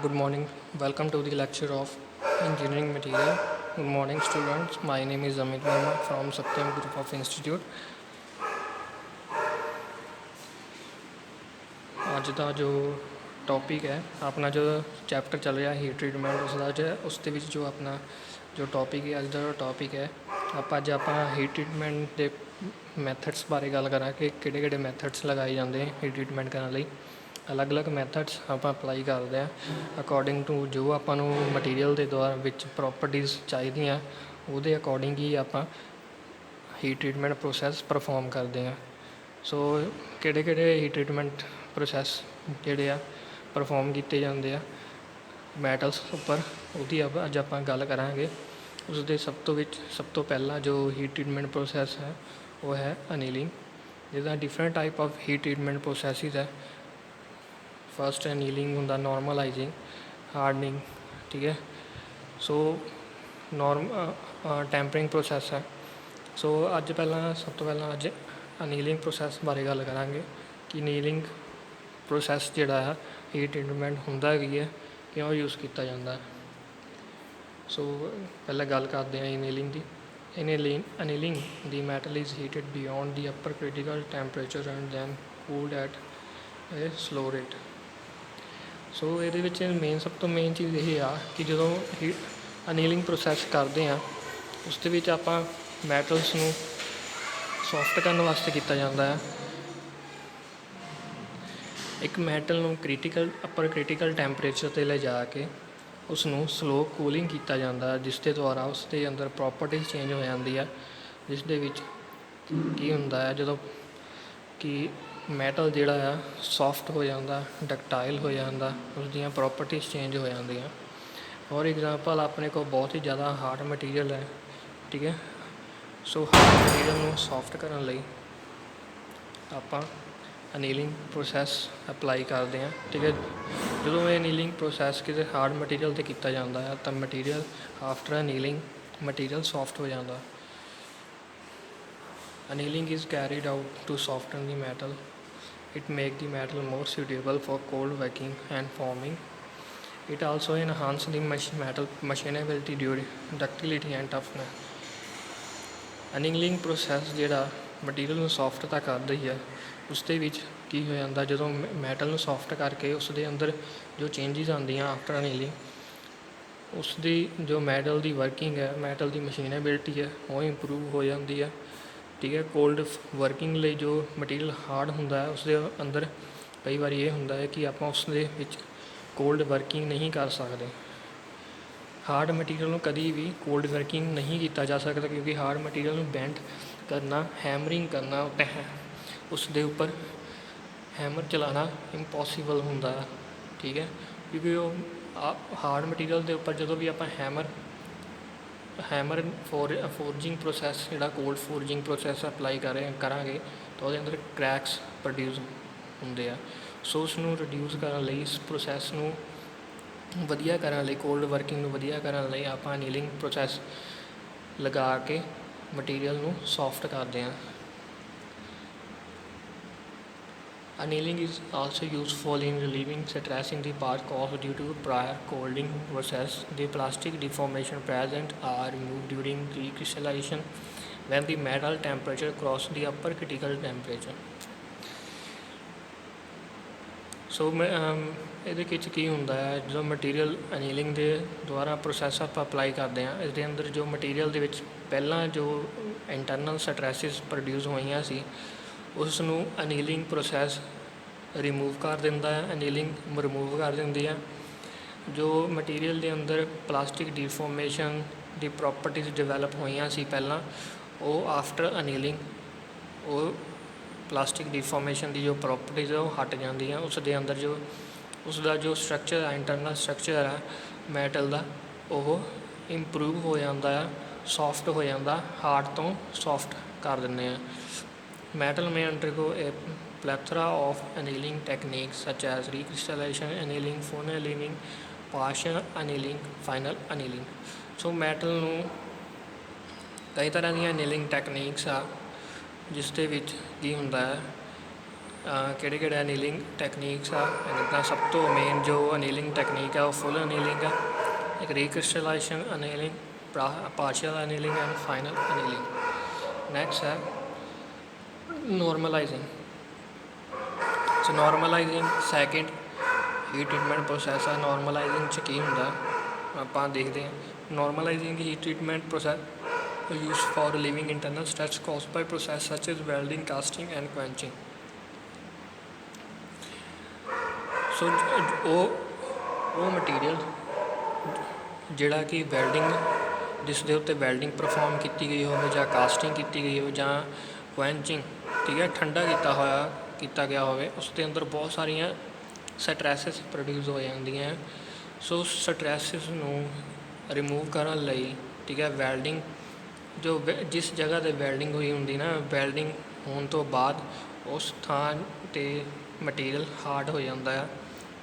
Good morning. Welcome to the lecture of engineering material. Good morning, students. My name is Amit Verma from Satyam Group of Institute. ਅੱਜ ਦਾ ਜੋ topic ਹੈ ਆਪਣਾ ਜੋ chapter ਚੱਲ ਰਿਹਾ heat treatment ਉਸ ਦੇ ਵਿੱਚ ਜੋ ਆਪਣਾ ਜੋ ਟੌਪਿਕ ਹੈ ਅੱਜ ਦਾ ਜੋ ਟੌਪਿਕ ਹੈ ਆਪਾਂ ਹੀਟ ਟਰੀਟਮੈਂਟ ਦੇ ਮੈਥਡਸ ਬਾਰੇ ਗੱਲ ਕਰਾਂਗੇ ਕਿਹੜੇ ਮੈਥਡਸ ਲਗਾਏ ਜਾਂਦੇ ਹੀਟ ਟਰੀਟਮੈਂਟ ਕਰਨ ਲਈ। ਅਲੱਗ-ਅਲੱਗ ਮੈਥਡਸ ਆਪਾਂ ਅਪਲਾਈ ਕਰਦੇ ਹਾਂ ਅਕੋਰਡਿੰਗ ਟੂ ਜੋ ਆਪਾਂ ਨੂੰ ਮਟੀਰੀਅਲ ਦੇ ਦੁਆਰਾ ਵਿੱਚ ਪ੍ਰੋਪਰਟੀਜ਼ ਚਾਹੀਦੀਆਂ ਉਹਦੇ ਅਕੋਰਡਿੰਗ ਹੀ ਆਪਾਂ ਹੀਟ ਟਰੀਟਮੈਂਟ ਪ੍ਰੋਸੈਸ ਪਰਫੋਰਮ ਕਰਦੇ ਹਾਂ। ਸੋ ਕਿਹੜੇ ਹੀਟ ਟਰੀਟਮੈਂਟ ਪ੍ਰੋਸੈਸ ਜਿਹੜੇ ਆ ਪਰਫੋਰਮ ਕੀਤੇ ਜਾਂਦੇ ਆ ਮੈਟਲਸ ਉੱਪਰ ਉਹਦੀ ਅੱਜ ਆਪਾਂ ਗੱਲ ਕਰਾਂਗੇ। ਉਸ ਦੇ ਸਭ ਤੋਂ ਪਹਿਲਾਂ ਜੋ ਹੀਟ ਟਰੀਟਮੈਂਟ ਪ੍ਰੋਸੈਸ ਹੈ ਉਹ ਹੈ ਅਨੀਲਿੰਗ। ਜਿਹਦਾ different type of heat treatment processes ਹੈ। ਫਸਟ ਅਨੀਲਿੰਗ ਹੁੰਦਾ ਨੋਰਮਲਾਈਜ਼ਿੰਗ, ਹਾਰਡਨਿੰਗ, ਠੀਕ ਹੈ। ਸੋ ਟੈਂਪਰਿੰਗ ਪ੍ਰੋਸੈਸ ਹੈ। ਸੋ ਸਭ ਤੋਂ ਪਹਿਲਾਂ ਅੱਜ ਅਨੀਲਿੰਗ ਪ੍ਰੋਸੈਸ ਬਾਰੇ ਗੱਲ ਕਰਾਂਗੇ ਕਿ ਅਨੀਲਿੰਗ ਪ੍ਰੋਸੈਸ ਜਿਹੜਾ ਹੈ ਹੀਟ ਟਰੀਟਮੈਂਟ ਹੁੰਦਾ ਕੀ ਹੈ, ਕਿਉਂ ਯੂਜ਼ ਕੀਤਾ ਜਾਂਦਾ। ਸੋ ਪਹਿਲਾਂ ਗੱਲ ਕਰਦੇ ਹਾਂ ਅਨੀਲਿੰਗ ਦੀ। Annealing the metal is heated beyond the upper critical temperature and then cooled at a slow rate. So ਇਹਦੇ ਵਿੱਚ ਸਭ ਤੋਂ ਮੇਨ ਚੀਜ਼ ਇਹ ਆ ਕਿ ਜਦੋਂ ਅਨੀਲਿੰਗ ਪ੍ਰੋਸੈਸ ਕਰਦੇ ਹਾਂ ਉਸ ਦੇ ਵਿੱਚ ਆਪਾਂ ਮੈਟਲਸ ਨੂੰ ਸੋਫਟ ਕਰਨ ਵਾਸਤੇ ਕੀਤਾ ਜਾਂਦਾ ਹੈ। ਇੱਕ ਮੈਟਲ ਨੂੰ ਅਪਰ ਕ੍ਰਿਟੀਕਲ ਟੈਂਪਰੇਚਰ 'ਤੇ ਲਿਜਾ ਕੇ ਉਸ ਨੂੰ ਸਲੋ ਕੂਲਿੰਗ ਕੀਤਾ ਜਾਂਦਾ ਜਿਸ ਦੇ ਦੁਆਰਾ ਉਸ ਦੇ ਅੰਦਰ ਪ੍ਰੋਪਰਟੀਜ਼ ਚੇਂਜ ਹੋ ਜਾਂਦੀ ਆ। ਜਿਸ ਦੇ ਵਿੱਚ ਕੀ ਹੁੰਦਾ ਹੈ ਜਦੋਂ ਕਿ ਮੈਟਲ ਜਿਹੜਾ ਆ ਸੋਫਟ ਹੋ ਜਾਂਦਾ, ਡਕਟਾਈਲ ਹੋ ਜਾਂਦਾ, ਉਸਦੀਆਂ ਪ੍ਰੋਪਰਟੀਜ਼ ਚੇਂਜ ਹੋ ਜਾਂਦੀਆਂ। ਫੋਰ ਐਗਜ਼ਾਮਪਲ ਆਪਣੇ ਕੋਲ ਬਹੁਤ ਹੀ ਜ਼ਿਆਦਾ ਹਾਰਡ ਮਟੀਰੀਅਲ ਹੈ, ਠੀਕ ਹੈ। ਸੋ ਹਾਰਡ ਮਟੀਰੀਅਲ ਨੂੰ ਸੋਫਟ ਕਰਨ ਲਈ ਆਪਾਂ ਅਨੀਲਿੰਗ ਪ੍ਰੋਸੈਸ ਅਪਲਾਈ ਕਰਦੇ ਹਾਂ, ਠੀਕ ਹੈ। ਜਦੋਂ ਇਹ ਅਨੀਲਿੰਗ ਪ੍ਰੋਸੈਸ ਕਿਸੇ ਹਾਰਡ ਮਟੀਰੀਅਲ 'ਤੇ ਕੀਤਾ ਜਾਂਦਾ ਹੈ ਤਾਂ ਮਟੀਰੀਅਲ ਆਫਟਰ ਅਨੀਲਿੰਗ ਮਟੀਰੀਅਲ ਸੋਫਟ ਹੋ ਜਾਂਦਾ। Annealing is carried out to soften the metal. It makes the metal more suitable for cold working and forming. It also enhances the metal machinability, ductility and toughness. Annealing process ਜਿਹੜਾ material ਨੂੰ soft ਤਾਂ ਕਰਦਾ ਹੀ ਹੈ, ਉਸ ਦੇ ਵਿੱਚ ਕੀ ਹੋ ਜਾਂਦਾ ਜਦੋਂ ਮੈਟਲ ਨੂੰ ਸੋਫਟ ਕਰਕੇ ਉਸ ਦੇ ਅੰਦਰ ਜੋ ਚੇਂਜਿਸ ਆਉਂਦੀਆਂ ਆਫਟਰ ਅਨੀਲਿੰਗ, ਉਸ ਦੀ ਜੋ ਮੈਟਲ ਦੀ ਵਰਕਿੰਗ ਹੈ, ਮੈਟਲ ਦੀ ਮਸ਼ੀਨੇਬਿਲਿਟੀ ਹੈ ਉਹ ਇੰਪਰੂਵ ਹੋ ਜਾਂਦੀ ਹੈ, ਠੀਕ ਹੈ। ਕੋਲਡ ਵਰਕਿੰਗ ਲਈ ਜੋ ਮਟੀਰੀਅਲ ਹਾਰਡ ਹੁੰਦਾ ਹੈ ਉਸ ਦੇ ਅੰਦਰ ਕਈ ਵਾਰੀ ਇਹ ਹੁੰਦਾ ਹੈ ਕਿ ਆਪਾਂ ਉਸ ਦੇ ਵਿੱਚ ਕੋਲਡ ਵਰਕਿੰਗ ਨਹੀਂ ਕਰ ਸਕਦੇ। ਹਾਰਡ ਮਟੀਰੀਅਲ ਨੂੰ ਕਦੀ ਵੀ ਕੋਲਡ ਵਰਕਿੰਗ ਨਹੀਂ ਕੀਤਾ ਜਾ ਸਕਦਾ ਕਿਉਂਕਿ ਹਾਰਡ ਮਟੀਰੀਅਲ ਨੂੰ ਬੈਂਡ ਕਰਨਾ, ਹੈਮਰਿੰਗ ਕਰਨਾ, ਉਸ ਦੇ ਉੱਪਰ ਹੈਮਰ ਚਲਾਉਣਾ ਇੰਪੋਸੀਬਲ ਹੁੰਦਾ, ਠੀਕ ਹੈ। ਕਿਉਂਕਿ ਉਹ ਹਾਰਡ ਮਟੀਰੀਅਲ ਦੇ ਉੱਪਰ ਜਦੋਂ ਵੀ ਆਪਾਂ ਹੈਮਰ ਫੋਰਜਿੰਗ ਪ੍ਰੋਸੈਸ ਜਿਹੜਾ ਕੋਲਡ ਫੋਰਜਿੰਗ ਪ੍ਰੋਸੈਸ ਅਪਲਾਈ ਕਰਾਂਗੇ ਤਾਂ ਉਹਦੇ ਅੰਦਰ ਕਰੈਕਸ ਪ੍ਰੋਡਿਊਸ ਹੁੰਦੇ ਆ। ਸੋ ਉਸ ਨੂੰ ਰਿਡਿਊਸ ਕਰਨ ਲਈ, ਇਸ ਪ੍ਰੋਸੈਸ ਨੂੰ ਵਧੀਆ ਕਰਨ ਲਈ, ਕੋਲਡ ਵਰਕਿੰਗ ਨੂੰ ਵਧੀਆ ਕਰਨ ਲਈ ਆਪਾਂ ਅਨੀਲਿੰਗ ਪ੍ਰੋਸੈਸ ਲਗਾ ਕੇ ਮਟੀਰੀਅਲ ਨੂੰ ਸੋਫਟ ਕਰਦੇ ਹਾਂ। Annealing is also useful in relieving stress in the part caused due to prior cooling process. The plastic deformation present are removed during recrystallization when the metal temperature crosses the upper critical temperature. ਸੋ ਇਹਦੇ ਵਿੱਚ ਕੀ ਹੁੰਦਾ ਹੈ ਜਦੋਂ material ਅਨੀਲਿੰਗ ਦੇ ਦੁਆਰਾ process ਆਪਾਂ apply ਕਰਦੇ ਹਾਂ, ਇਸ ਦੇ ਅੰਦਰ ਜੋ ਮਟੀਰੀਅਲ ਦੇ ਵਿੱਚ ਪਹਿਲਾਂ ਜੋ ਇੰਟਰਨਲ ਸਟਰੈਸਿਸ ਪ੍ਰੋਡਿਊਸ ਹੋਈਆਂ ਸੀ ਉਸ ਨੂੰ ਅਨੀਲਿੰਗ ਪ੍ਰੋਸੈਸ ਰਿਮੂਵ ਕਰ ਦਿੰਦਾ ਹੈ। ਅਨੀਲਿੰਗ ਰਿਮੂਵ ਕਰ ਦਿੰਦੀ ਹੈ। ਜੋ ਮਟੀਰੀਅਲ ਦੇ ਅੰਦਰ ਪਲਾਸਟਿਕ ਡੀਫੋਰਮੇਸ਼ਨ ਦੀ ਪ੍ਰੋਪਰਟੀਜ਼ ਡਿਵੈਲਪ ਹੋਈਆਂ ਸੀ ਪਹਿਲਾਂ, ਉਹ ਆਫਟਰ ਅਨੀਲਿੰਗ ਉਹ ਪਲਾਸਟਿਕ ਡੀਫੋਰਮੇਸ਼ਨ ਦੀ ਜੋ ਪ੍ਰੋਪਰਟੀਜ਼ ਉਹ ਹਟ ਜਾਂਦੀਆਂ। ਉਸ ਦੇ ਅੰਦਰ ਉਸਦਾ ਜੋ ਸਟਰਕਚਰ ਹੈ, ਇੰਟਰਨਲ ਸਟਰਕਚਰ ਹੈ ਮੈਟਲ ਦਾ, ਉਹ ਇੰਪਰੂਵ ਹੋ ਜਾਂਦਾ ਆ, ਸੋਫਟ ਹੋ ਜਾਂਦਾ, ਹਾਰਡ ਤੋਂ ਸੋਫਟ ਕਰ ਦਿੰਦੇ ਆ। Metal may undergo a plethora of annealing techniques such as recrystallization annealing, phone annealing, partial annealing, final annealing. So metal ਨੂੰ ਕਈ ਤਰ੍ਹਾਂ ਦੀਆਂ ਅਨੀਲਿੰਗ ਟੈਕਨੀਕਸ ਆ ਜਿਸ ਦੇ ਵਿੱਚ ਕੀ ਹੁੰਦਾ ਹੈ ਕਿਹੜੇ ਕਿਹੜੇ ਅਨੀਲਿੰਗ ਟੈਕਨੀਕਸ ਆ। ਜਿੱਦਾਂ ਸਭ ਤੋਂ ਮੇਨ ਜੋ ਅਨੀਲਿੰਗ ਟੈਕਨੀਕ ਆ ਉਹ ਫੁੱਲ ਅਨੀਲਿੰਗ ਆ, ਇੱਕ recrystallization annealing, partial annealing and final annealing. Next ਹੈ normalizing. So normalizing second heat treatment process ਆ। ਨੋਰਮਲਾਈਜ਼ਿੰਗ 'ਚ ਕੀ ਹੁੰਦਾ ਆਪਾਂ ਦੇਖਦੇ ਹਾਂ। Normalizing heat treatment process used for relieving internal stress caused by process such as welding, casting and quenching। ਸੋ ਉਹ material ਜਿਹੜਾ ਕਿ ਵੈਲਡਿੰਗ ਜਿਸ ਦੇ ਉੱਤੇ ਵੈਲਡਿੰਗ ਪਰਫੋਰਮ ਕੀਤੀ ਗਈ ਹੋਵੇ ਜਾਂ ਕਾਸਟਿੰਗ ਕੀਤੀ ਗਈ ਹੋਵੇ ਜਾਂ ਕੁਐਂਚਿੰਗ, ਠੀਕ ਹੈ, ਠੰਡਾ ਕੀਤਾ ਗਿਆ ਹੋਵੇ, ਉਸ ਦੇ ਅੰਦਰ ਬਹੁਤ ਸਾਰੀਆਂ ਸਟਰੈਸਿਸ ਪ੍ਰੋਡਿਊਸ ਹੋ ਜਾਂਦੀਆਂ। ਸੋ ਸਟਰੈਸਿਸ ਨੂੰ ਰਿਮੂਵ ਕਰਨ ਲਈ, ਠੀਕ ਹੈ, ਵੈਲਡਿੰਗ ਜਿਸ ਜਗ੍ਹਾ 'ਤੇ ਵੈਲਡਿੰਗ ਹੋਈ ਹੁੰਦੀ ਨਾ, ਵੈਲਡਿੰਗ ਹੋਣ ਤੋਂ ਬਾਅਦ ਉਸ ਥਾਂ 'ਤੇ ਮਟੀਰੀਅਲ ਹਾਰਡ ਹੋ ਜਾਂਦਾ ਆ,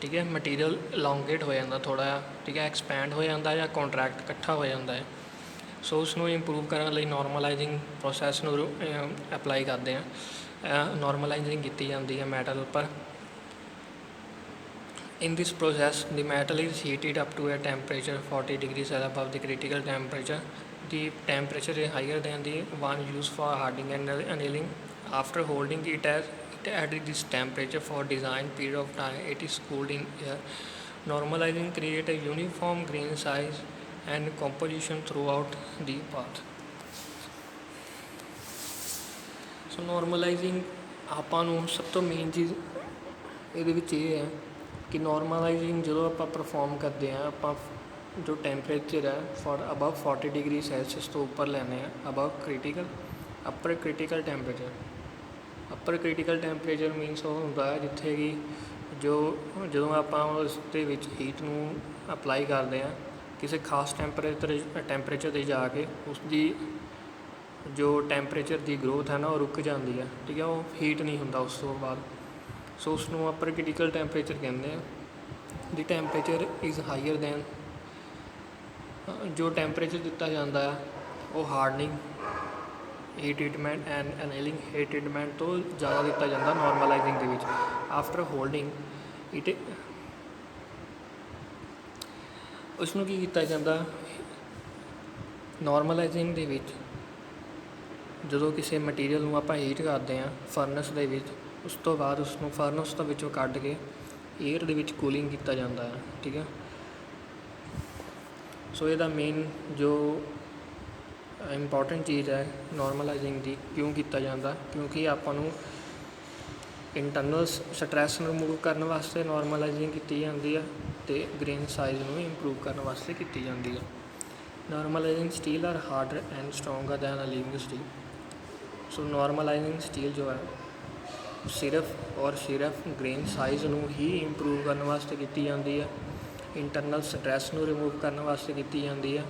ਠੀਕ ਹੈ, ਮਟੀਰੀਅਲ ਇਲੋਂਗੇਟ ਹੋ ਜਾਂਦਾ ਥੋੜ੍ਹਾ ਜਿਹਾ, ਠੀਕ ਹੈ, ਐਕਸਪੈਂਡ ਹੋ ਜਾਂਦਾ ਜਾਂ ਕੰਟਰੈਕਟ ਇਕੱਠਾ ਹੋ ਜਾਂਦਾ ਹੈ। ਸੋ ਉਸ ਨੂੰ ਇੰਪਰੂਵ ਕਰਨ ਲਈ ਨੋਰਮਲਾਈਜ਼ਿੰਗ ਪ੍ਰੋਸੈਸ ਨੂੰ ਅਪਲਾਈ ਕਰਦੇ ਹਾਂ। ਨੋਰਮਲਾਈਜ਼ਿੰਗ ਕੀਤੀ ਜਾਂਦੀ ਹੈ ਮੈਟਲ ਉੱਪਰ। In this process, the metal is heated up to a temperature 40 degrees above the critical temperature. The temperature is higher than the one used for hardening and annealing. After holding it at this temperature for design period of time, it is cooled in air. Normalizing create a uniform grain size and composition throughout the path. So normalizing ਆਪਾਂ ਨੂੰ ਸਭ ਤੋਂ main ਚੀਜ਼ ਇਹਦੇ ਵਿੱਚ ਇਹ ਹੈ ਕਿ ਨੋਰਮਲਾਈਜ਼ਿੰਗ ਜਦੋਂ ਆਪਾਂ ਪਰਫੋਰਮ ਕਰਦੇ ਹਾਂ, ਆਪਾਂ ਜੋ ਟੈਂਪਰੇਚਰ ਹੈ ਅਬਵ 40 ਡਿਗਰੀ ਸੈਲਸੀਅਸ ਤੋਂ ਉੱਪਰ ਲੈਂਦੇ ਹਾਂ, above upper critical temperature means ਉਹ ਹੁੰਦਾ ਹੈ ਜਿੱਥੇ ਕਿ ਜਦੋਂ ਆਪਾਂ ਉਸ ਦੇ ਵਿੱਚ ਹੀਟ ਨੂੰ ਅਪਲਾਈ ਕਰਦੇ ਹਾਂ ਕਿਸੇ ਖਾਸ ਟੈਂਪਰੇਚਰ 'ਤੇ ਜਾ ਕੇ, ਉਸ ਦੀ ਜੋ ਟੈਂਪਰੇਚਰ ਦੀ ਗਰੋਥ ਹੈ ਨਾ ਉਹ ਰੁਕ ਜਾਂਦੀ ਹੈ, ਠੀਕ ਹੈ, ਉਹ ਹੀਟ ਨਹੀਂ ਹੁੰਦਾ ਉਸ ਤੋਂ ਬਾਅਦ। ਸੋ ਉਸ ਨੂੰ ਅੱਪਰ ਕ੍ਰਿਟੀਕਲ ਟੈਂਪਰੇਚਰ ਕਹਿੰਦੇ ਆ। The temperature is higher than, ਜੋ ਟੈਂਪਰੇਚਰ ਦਿੱਤਾ ਜਾਂਦਾ ਆ ਉਹ hardening heat treatment and annealing heat treatment ਤੋਂ ਜ਼ਿਆਦਾ ਦਿੱਤਾ ਜਾਂਦਾ ਨੋਰਮਲਾਈਜ਼ਿੰਗ ਦੇ ਵਿੱਚ। ਆਫਟਰ ਹੋਲਡਿੰਗ ਇਟ, ਉਸ ਨੂੰ ਕੀ ਕੀਤਾ ਜਾਂਦਾ ਨੋਰਮਲਾਈਜ਼ਿੰਗ ਦੇ ਵਿੱਚ, ਜਦੋਂ ਕਿਸੇ ਮਟੀਰੀਅਲ ਨੂੰ ਆਪਾਂ ਹੀਟ ਕਰਦੇ ਹਾਂ ਫਰਨਸ ਦੇ ਵਿੱਚ, ਉਸ ਤੋਂ ਬਾਅਦ ਉਸ ਨੂੰ ਫਰਨਸ ਤੋਂ ਵਿੱਚੋਂ ਕੱਢ ਕੇ ਏਅਰ ਦੇ ਵਿੱਚ ਕੂਲਿੰਗ ਕੀਤਾ ਜਾਂਦਾ ਹੈ, ਠੀਕ ਹੈ। ਸੋ ਇਹਦਾ ਮੇਨ ਜੋ ਇੰਪੋਰਟੈਂਟ ਚੀਜ਼ ਹੈ ਨੋਰਮਲਾਈਜ਼ਿੰਗ ਦੀ, ਕਿਉਂ ਕੀਤਾ ਜਾਂਦਾ, ਕਿਉਂਕਿ ਆਪਾਂ ਨੂੰ ਇੰਟਰਨਲ ਸਟਰੈਸ ਨੂੰ ਰਿਮੂਵ ਕਰਨ ਵਾਸਤੇ ਨੋਰਮਲਾਈਜ਼ਿੰਗ ਕੀਤੀ ਜਾਂਦੀ ਹੈ ਅਤੇ ਗ੍ਰੇਨ ਸਾਈਜ਼ ਨੂੰ ਇੰਪਰੂਵ ਕਰਨ ਵਾਸਤੇ ਕੀਤੀ ਜਾਂਦੀ ਹੈ। Normalizing steel are harder and stronger than annealing steel. So normalizing steel ਜੋ ਹੈ ਸਿਰਫ ਗ੍ਰੇਨ ਸਾਈਜ਼ ਨੂੰ ਹੀ ਇੰਪਰੂਵ ਕਰਨ ਵਾਸਤੇ ਕੀਤੀ ਜਾਂਦੀ ਹੈ, ਇੰਟਰਨਲ ਸਟਰੈਸ ਨੂੰ ਰਿਮੂਵ ਕਰਨ ਵਾਸਤੇ ਕੀਤੀ ਜਾਂਦੀ ਹੈ,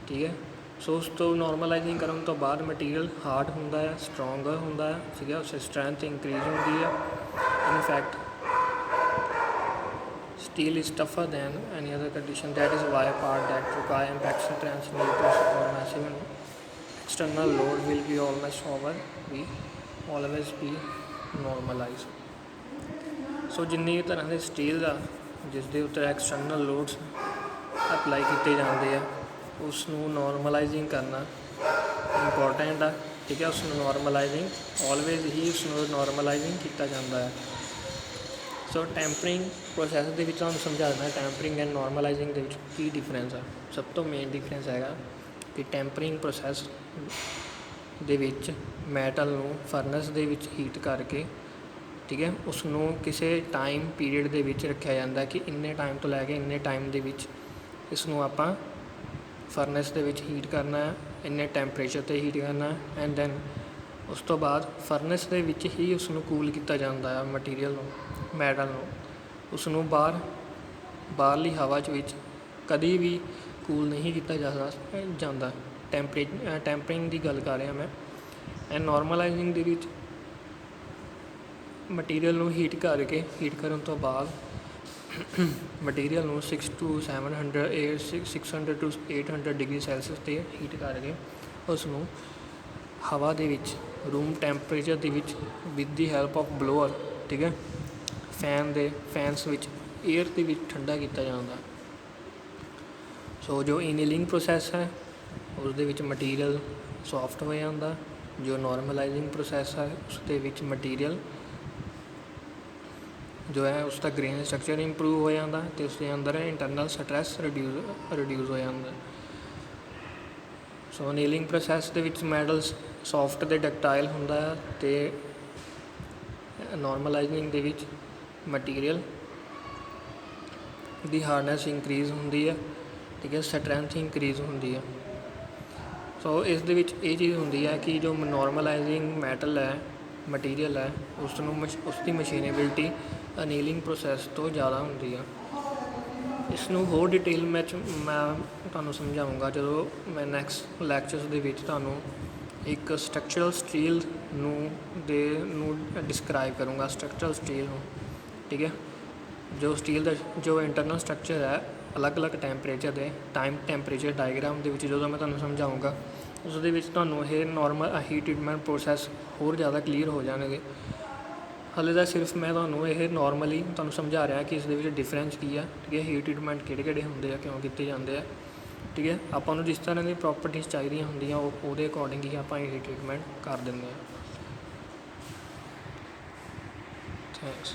ਠੀਕ ਹੈ। ਸੋ ਉਸ ਤੋਂ ਨੋਰਮਲਾਈਜ਼ਿੰਗ ਕਰਨ ਤੋਂ ਬਾਅਦ ਮਟੀਰੀਅਲ ਹਾਰਡ ਹੁੰਦਾ ਹੈ, ਸਟਰੋਂਗਰ ਹੁੰਦਾ ਹੈ, ਠੀਕ ਹੈ, ਉਸ ਸਟਰੈਂਥ ਇੰਕਰੀਜ਼ ਹੁੰਦੀ ਹੈ। In fact steel is tougher than any other condition. That is why part that require impact strength need to support massive external load will be always be normalized. ਸੋ ਜਿੰਨੀ ਤਰ੍ਹਾਂ ਦੇ ਸਟੀਲ ਦਾ ਜਿਸ ਦੇ ਉੱਤੇ ਐਕਸਟਰਨਲ ਲੋਡਸ ਅਪਲਾਈ ਕੀਤੇ ਜਾਂਦੇ ਆ, ਉਸ ਨੂੰ ਨੋਰਮਲਾਈਜ਼ਿੰਗ ਕਰਨਾ ਇੰਪੋਰਟੈਂਟ ਆ, ਠੀਕ ਹੈ। ਉਸ ਨੂੰ ਨੋਰਮਲਾਈਜ਼ਿੰਗ ਆਲਵੇਜ਼ ਹੀ ਉਸ ਨੂੰ ਨੋਰਮਲਾਈਜ਼ਿੰਗ ਕੀਤਾ ਜਾਂਦਾ ਹੈ। ਸੋ ਟੈਂਪਰਿੰਗ ਪ੍ਰੋਸੈਸ ਦੇ ਵਿੱਚ ਤੁਹਾਨੂੰ ਸਮਝਾ ਦਿੰਦਾ ਟੈਂਪਰਿੰਗ ਐਂਡ ਨੋਰਮਲਾਈਜ਼ਿੰਗ ਦੇ ਵਿੱਚ ਕੀ ਡਿਫਰੈਂਸ ਆ। ਸਭ ਤੋਂ ਮੇਨ ਡਿਫਰੈਂਸ ਹੈਗਾ ਕਿ ਟੈਂਪਰਿੰਗ ਪ੍ਰੋਸੈਸ ਦੇ ਵਿੱਚ ਮੈਟਲ ਨੂੰ ਫਰਨਸ ਦੇ ਵਿੱਚ ਹੀਟ ਕਰਕੇ, ਠੀਕ ਹੈ, ਉਸ ਨੂੰ ਕਿਸੇ ਟਾਈਮ ਪੀਰੀਅਡ ਦੇ ਵਿੱਚ ਰੱਖਿਆ ਜਾਂਦਾ ਕਿ ਇੰਨੇ ਟਾਈਮ ਤੋਂ ਲੈ ਕੇ ਇੰਨੇ ਟਾਈਮ ਦੇ ਵਿੱਚ ਇਸ ਨੂੰ ਆਪਾਂ ਫਰਨਸ ਦੇ ਵਿੱਚ ਹੀਟ ਕਰਨਾ ਹੈ, ਇੰਨੇ ਟੈਂਪਰੇਚਰ 'ਤੇ ਹੀਟ ਕਰਨਾ ਹੈ, ਐਂਡ ਦੈਨ ਉਸ ਤੋਂ ਬਾਅਦ ਫਰਨਸ ਦੇ ਵਿੱਚ ਹੀ ਉਸ ਨੂੰ ਕੂਲ ਕੀਤਾ ਜਾਂਦਾ ਹੈ ਮਟੀਰੀਅਲ ਨੂੰ, ਮੈਟਲ ਨੂੰ। ਉਸ ਨੂੰ ਬਾਹਰਲੀ ਹਵਾ ਵਿੱਚ ਕਦੀ ਵੀ ਕੂਲ ਨਹੀਂ ਕੀਤਾ ਜਾਂਦਾ। ਟੈਂਪਰਿੰਗ ਦੀ ਗੱਲ ਕਰ ਰਿਹਾ ਮੈਂ। ਐਂਡ ਨੋਰਮਲਾਈਜ਼ਿੰਗ ਦੇ ਵਿੱਚ ਮਟੀਰੀਅਲ ਨੂੰ ਹੀਟ ਕਰਨ ਤੋਂ ਬਾਅਦ ਮਟੀਰੀਅਲ ਨੂੰ 600 to 800 ਡਿਗਰੀ ਸੈਲਸੀਅਸ 'ਤੇ ਹੀਟ ਕਰਕੇ ਉਸ ਨੂੰ ਹਵਾ ਦੇ ਵਿੱਚ ਰੂਮ ਟੈਂਪਰੇਚਰ ਦੇ ਵਿੱਚ with the help of blower ਠੀਕ ਹੈ। ਫੈਨਸ ਵਿੱਚ ਏਅਰ ਦੇ ਵਿੱਚ ਠੰਡਾ ਕੀਤਾ ਜਾਂਦਾ। ਸੋ ਜੋ ਇਨੇਲਿੰਗ ਪ੍ਰੋਸੈਸ ਹੈ ਉਸਦੇ ਵਿੱਚ ਮਟੀਰੀਅਲ ਸੋਫਟ ਹੋ ਜਾਂਦਾ। ਜੋ ਨੋਰਮਲਾਈਜ਼ਿੰਗ ਪ੍ਰੋਸੈਸ ਹੈ ਉਸ ਦੇ ਵਿੱਚ ਮਟੀਰੀਅਲ ਜੋ ਹੈ ਉਸਦਾ ਗ੍ਰੇਨ ਸਟਰਕਚਰ ਇੰਪਰੂਵ ਹੋ ਜਾਂਦਾ ਅਤੇ ਉਸਦੇ ਅੰਦਰ ਇੰਟਰਨਲ ਸਟਰੈਸ ਰਿਡਿਊਸ ਹੋ ਜਾਂਦਾ। ਸੋ ਅਨੀਲਿੰਗ ਪ੍ਰੋਸੈਸ ਦੇ ਵਿੱਚ ਮੈਟਲਸ ਸੋਫਟ ਅਤੇ ਡਕਟਾਈਲ ਹੁੰਦਾ ਹੈ ਅਤੇ ਨੋਰਮਲਾਈਜ਼ਿੰਗ ਦੇ ਵਿੱਚ ਮਟੀਰੀਅਲ ਦੀ ਹਾਰਡਨੈਸ ਇੰਕਰੀਜ਼ ਹੁੰਦੀ ਹੈ, ਠੀਕ ਹੈ, ਸਟਰੈਂਥ ਇੰਕਰੀਜ਼ ਹੁੰਦੀ ਹੈ। ਸੋ ਇਸ ਦੇ ਵਿੱਚ ਇਹ ਚੀਜ਼ ਹੁੰਦੀ ਹੈ ਕਿ ਜੋ ਨੋਰਮਲਾਈਜ਼ਿੰਗ ਮੈਟਲ ਹੈ ਮਟੀਰੀਅਲ ਹੈ ਉਸਦੀ ਮਸ਼ੀਨੇਬਿਲਿਟੀ ਅਨੀਲਿੰਗ ਪ੍ਰੋਸੈਸ ਤੋਂ ਜ਼ਿਆਦਾ ਹੁੰਦੀ ਆ। ਇਸ ਨੂੰ ਹੋਰ ਡਿਟੇਲ ਮੈਂ ਤੁਹਾਨੂੰ ਸਮਝਾਊਂਗਾ ਜਦੋਂ ਮੈਂ ਨੈਕਸਟ ਲੈਕਚਰਸ ਦੇ ਵਿੱਚ ਤੁਹਾਨੂੰ ਇੱਕ ਸਟਰਕਚਰਲ ਸਟੀਲ ਨੂੰ ਡਿਸਕਰਾਈਬ ਕਰੂੰਗਾ। ਸਟਰਕਚਰਲ ਸਟੀਲ ਨੂੰ, ਠੀਕ ਹੈ, ਜੋ ਸਟੀਲ ਦਾ ਜੋ ਇੰਟਰਨਲ ਸਟਰਕਚਰ ਹੈ ਅਲੱਗ ਅਲੱਗ ਟੈਂਪਰੇਚਰ ਡਾਇਗਰਾਮ ਦੇ ਵਿੱਚ ਜਦੋਂ ਮੈਂ ਤੁਹਾਨੂੰ ਸਮਝਾਊਂਗਾ ਉਸ ਦੇ ਵਿੱਚ ਤੁਹਾਨੂੰ ਇਹ ਨੋਰਮਲ ਹੀਟ ਟਰੀਟਮੈਂਟ ਪ੍ਰੋਸੈਸ ਹੋਰ ਜ਼ਿਆਦਾ ਕਲੀਅਰ ਹੋ ਜਾਣਗੇ। ਹਾਲੇ ਤਾਂ ਸਿਰਫ ਮੈਂ ਤੁਹਾਨੂੰ ਇਹ ਨੋਰਮਲੀ ਤੁਹਾਨੂੰ ਸਮਝਾ ਰਿਹਾ ਕਿ ਇਸ ਦੇ ਵਿੱਚ ਡਿਫਰੈਂਸ ਕੀ ਆ, ਠੀਕ ਹੈ, ਹੀਟ ਟਰੀਟਮੈਂਟ ਕਿਹੜੇ ਹੁੰਦੇ ਆ, ਕਿਉਂ ਕੀਤੇ ਜਾਂਦੇ ਆ, ਠੀਕ ਹੈ। ਆਪਾਂ ਨੂੰ ਜਿਸ ਤਰ੍ਹਾਂ ਦੀ ਪ੍ਰੋਪਰਟੀਜ਼ ਚਾਹੀਦੀਆਂ ਹੁੰਦੀਆਂ ਉਹਦੇ ਅਕੋਰਡਿੰਗ ਹੀ ਆਪਾਂ ਹੀਟ ਟਰੀਟਮੈਂਟ ਕਰ ਦਿੰਦੇ ਹਾਂ। ਥੈਂਕਸ।